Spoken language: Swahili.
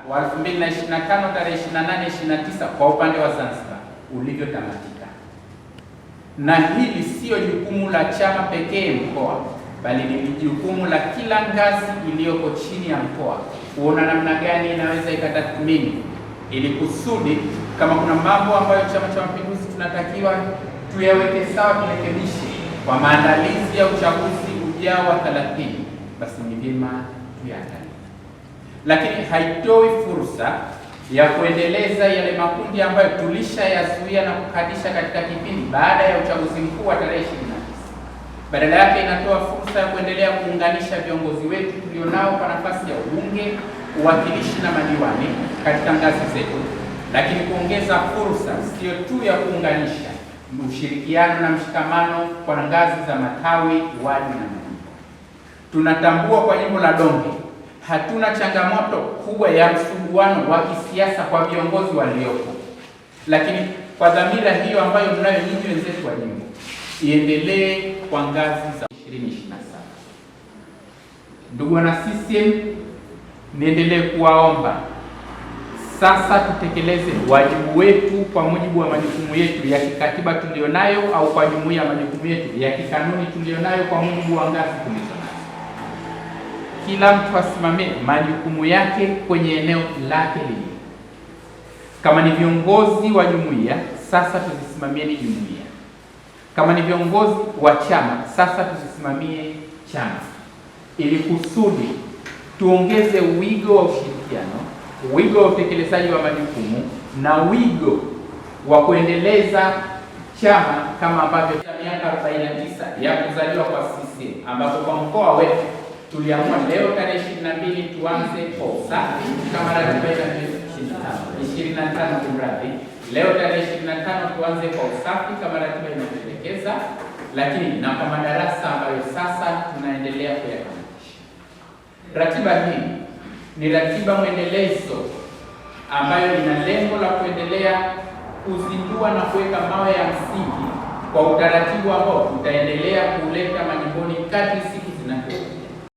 wa 2025 tarehe 28-29 kwa upande wa Zanzibar ulivyotamatika. Na hili sio jukumu la chama pekee mkoa, bali ni jukumu la kila ngazi iliyoko chini ya mkoa kuona namna gani inaweza ikatathmini, ili kusudi kama kuna mambo ambayo Chama cha Mapinduzi tunatakiwa tuyaweke sawa, turekebishe kwa maandalizi ya uchaguzi ujao wa 30, basi ni vyema tuyaangalie. Lakini haitoi fursa ya kuendeleza yale makundi ambayo tulishayazuia na kukadisha katika kipindi baada ya uchaguzi mkuu wa tarehe 29. Badala yake inatoa fursa ya kuendelea kuunganisha viongozi wetu tulionao kwa nafasi ya ubunge, uwakilishi na madiwani katika ngazi zetu, lakini kuongeza fursa sio tu ya kuunganisha, ushirikiano na mshikamano kwa ngazi za matawi, wadi na majimbo. Tunatambua kwa jimbo la Donge hatuna changamoto kubwa ya msuguano wa kisiasa kwa viongozi waliopo, lakini kwa dhamira hiyo ambayo mnayo nyinyi wenzetu wa jimbo, iendelee kwa ngazi za 2027. Ndugu wana CCM, niendelee kuwaomba sasa tutekeleze wajibu wetu kwa mujibu wa majukumu yetu ya kikatiba tulionayo, au kwa jumuiya ya majukumu yetu ya kikanuni tulionayo kwa mujibu wa ngazi tulizonazo. Kila mtu asimamie majukumu yake kwenye eneo lake lile. Kama ni viongozi wa jumuiya, sasa tuzisimamieni jumuiya. Kama ni viongozi wa chama, sasa tuzisimamie chama, ili kusudi tuongeze wigo wa ushirikiano, wigo wa utekelezaji wa majukumu na wigo wa kuendeleza chama kama ambavyo miaka 49 ya kuzaliwa kwa CCM, ambapo kwa mkoa wetu tuliamua leo tarehe 22 tuanze kwa usafi kama ratiba ya 25 kumradhi. Leo tarehe 25 tuanze kwa usafi kama ratiba inapendekeza, lakini na kwa madarasa ambayo sasa tunaendelea kuyakamilisha. Ratiba hii ni ratiba mwendelezo ambayo ina lengo la kuendelea kuzindua na kuweka mawe ya msingi kwa utaratibu ambao tutaendelea kuleta majimboni kadri siku zinavyoendelea.